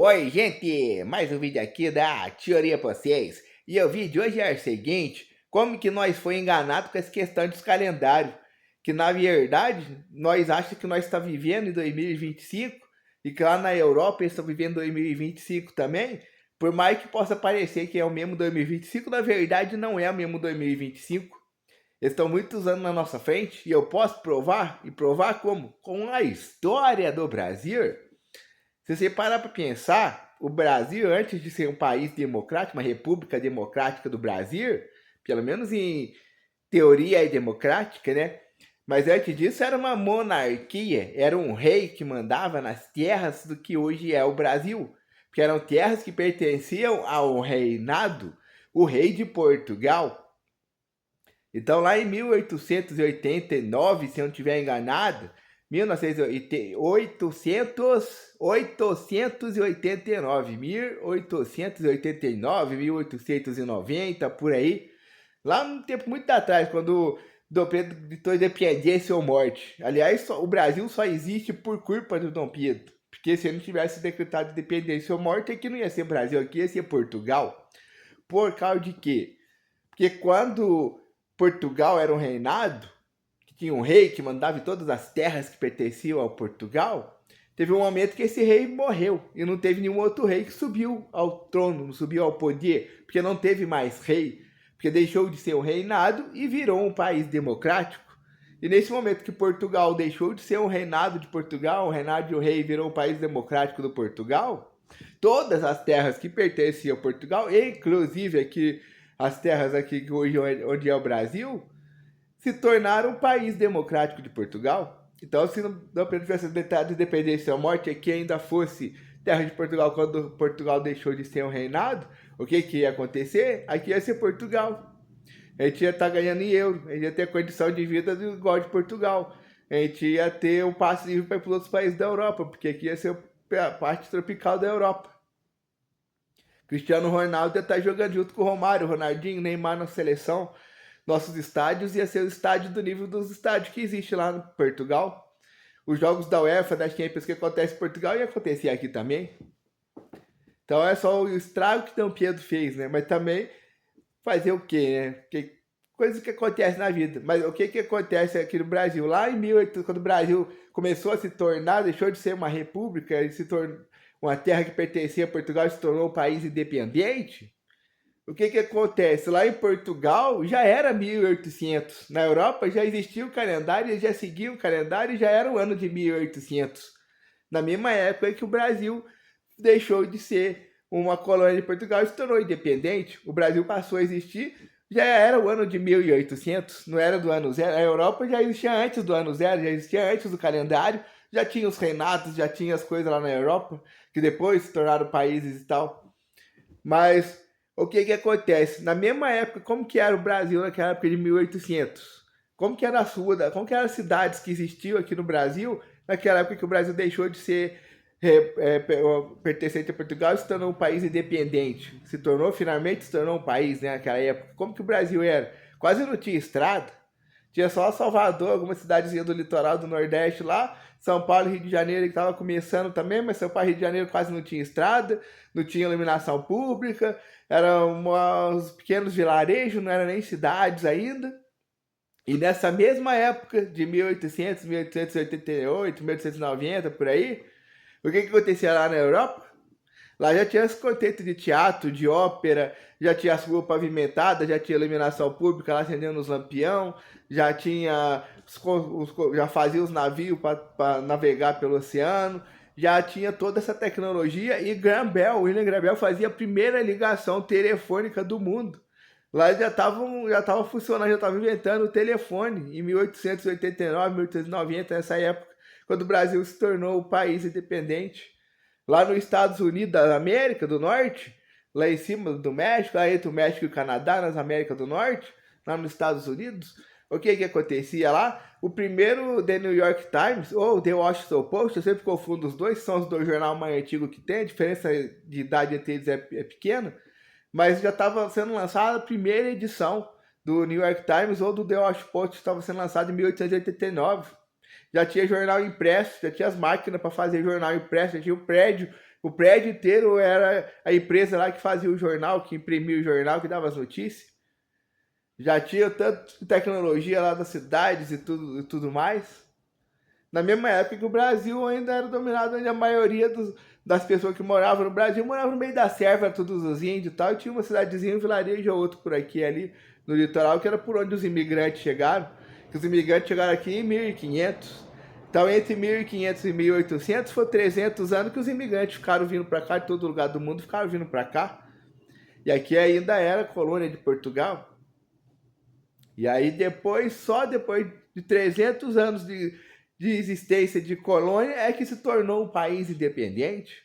Oi, gente! Mais um vídeo aqui da Teoria pra vocês. E o vídeo de hoje é o seguinte: como que nós foi enganado com essa questão dos calendários? Que na verdade, nós achamos que nós estamos vivendo em 2025 e que lá na Europa eles estão vivendo 2025 também. Por mais que possa parecer que é o mesmo 2025, na verdade não é o mesmo 2025. Eles estão muitos anos na nossa frente e eu posso provar, e provar como? Com a história do Brasil. Se você parar para pensar, o Brasil, antes de ser um país democrático, uma república democrática do Brasil, pelo menos em teoria é democrática, né? Mas antes disso era uma monarquia, era um rei que mandava nas terras do que hoje é o Brasil, porque eram terras que pertenciam ao reinado, o rei de Portugal. Então, lá em 1889, se eu não estiver enganado, 1889, por aí, lá num tempo muito atrás, quando Dom Pedro gritou independência ou morte. Aliás, o Brasil só existe por culpa do Dom Pedro, porque se ele não tivesse decretado independência ou morte, aqui não ia ser Brasil, aqui ia ser Portugal. Por causa de quê? Porque quando Portugal era um reinado, que tinha um rei que mandava em todas as terras que pertenciam ao Portugal, teve um momento que esse rei morreu e não teve nenhum outro rei que subiu ao trono, não subiu ao poder, porque não teve mais rei, porque deixou de ser um reinado e virou um país democrático. E nesse momento que Portugal deixou de ser um reinado de Portugal, um reinado de um rei, virou um país democrático do Portugal, todas as terras que pertenciam a Portugal, inclusive aqui as terras aqui hoje onde é o Brasil, se tornaram um país democrático de Portugal. Então, se não tivesse declarado de independência ou morte, aqui ainda fosse terra de Portugal quando Portugal deixou de ser um reinado, o que ia acontecer? Aqui ia ser Portugal. A gente ia estar ganhando em euro, a gente ia ter condição de vida igual de Portugal. A gente ia ter um passe livre para ir para os outros países da Europa, porque aqui ia ser a parte tropical da Europa. Cristiano Ronaldo ia estar jogando junto com o Romário, Ronaldinho, Neymar na seleção. Nossos estádios ia ser o estádio do nível dos estádios que existe lá no Portugal. Os jogos da UEFA, da Champions que acontece em Portugal, ia acontecer aqui também. Então é só o estrago que Dom Pedro fez, né? Mas também fazer o quê, né? Porque coisa que acontece na vida. Mas o que acontece aqui no Brasil? Lá em 1800, quando o Brasil começou a se tornar, deixou de ser uma república e se tornou uma terra que pertencia a Portugal e se tornou um país independente, o que acontece? Lá em Portugal já era 1800. Na Europa já existia o calendário, eles já seguiam o calendário e já era o ano de 1800. Na mesma época que o Brasil deixou de ser uma colônia de Portugal e se tornou independente, o Brasil passou a existir, já era o ano de 1800, não era do ano zero. A Europa já existia antes do ano zero, já existia antes do calendário, já tinha os reinatos, já tinha as coisas lá na Europa, que depois se tornaram países e tal. Mas o que acontece? Na mesma época, como que era o Brasil naquela época de 1800? Como que era a sua, como que eram as cidades que existiam aqui no Brasil naquela época que o Brasil deixou de ser pertencente a Portugal e se tornou um país independente? Se tornou, finalmente se tornou um país, né, naquela época. Como que o Brasil era? Quase não tinha estrada. Tinha só Salvador, alguma cidadezinha do litoral do Nordeste lá, São Paulo e Rio de Janeiro que estava começando também, mas São Paulo e Rio de Janeiro quase não tinha estrada, não tinha iluminação pública, eram uns pequenos vilarejos, não eram nem cidades ainda. E nessa mesma época de 1800, 1888, 1890, por aí, o que acontecia lá na Europa? Lá já tinha os contextos de teatro, de ópera, já tinha as ruas pavimentadas, já tinha iluminação pública lá acendendo os lampião, já tinha já fazia os navios para navegar pelo oceano, já tinha toda essa tecnologia e William Graham Bell fazia a primeira ligação telefônica do mundo. Lá já tava funcionando, já estava inventando o telefone em 1889, 1890, nessa época, quando o Brasil se tornou o país independente. Lá nos Estados Unidos da América do Norte, lá em cima do México, lá entre o México e o Canadá, nas Américas do Norte, lá nos Estados Unidos, o que acontecia lá? O primeiro The New York Times, ou The Washington Post, eu sempre confundo os dois, são os dois jornais mais antigos que tem, a diferença de idade entre eles é pequena, mas já estava sendo lançada a primeira edição do New York Times ou do The Washington Post, estava sendo lançado em 1889. Já tinha jornal impresso, já tinha as máquinas para fazer jornal impresso, já tinha o prédio O prédio inteiro era a empresa lá que fazia o jornal, que imprimia o jornal, que dava as notícias. Já tinha tanto tecnologia lá das cidades e tudo mais. Na mesma época que o Brasil ainda era dominado, onde a maioria das pessoas que moravam no Brasil moravam no meio da selva, era todos os índios e tal, e tinha uma cidadezinha, um vilarejo ou outro por aqui ali, no litoral, que era por onde os imigrantes chegaram, que os imigrantes chegaram aqui em 1500. Então, entre 1500 e 1800, foi 300 anos que os imigrantes ficaram vindo para cá, de todo lugar do mundo ficaram vindo para cá. E aqui ainda era colônia de Portugal. E aí depois, só depois de 300 anos de existência de colônia, é que se tornou um país independente.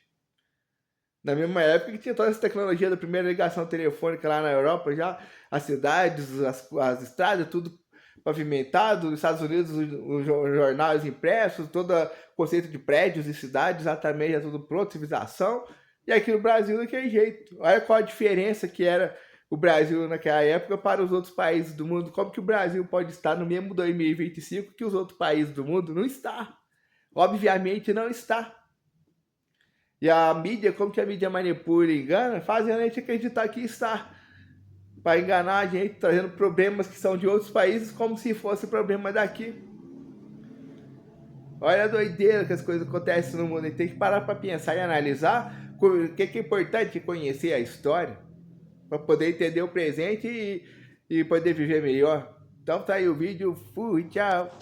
Na mesma época que tinha toda essa tecnologia da primeira ligação telefônica lá na Europa, já as cidades, as estradas, tudo pavimentado. Nos Estados Unidos, os jornais impressos, todo o conceito de prédios e cidades, já também já tudo pronto, civilização. E aqui no Brasil, daquele jeito. Olha qual a diferença que era o Brasil naquela época para os outros países do mundo. Como que o Brasil pode estar no mesmo 2025 que os outros países do mundo? Não está. Obviamente não está. E a mídia, como que a mídia manipula e engana, fazendo a gente acreditar que está. Para enganar a gente, trazendo problemas que são de outros países como se fosse problema daqui. Olha a doideira que as coisas acontecem no mundo. A gente tem que parar para pensar e analisar o que é importante conhecer a história para poder entender o presente e poder viver melhor. Então tá aí o vídeo. Fui, tchau.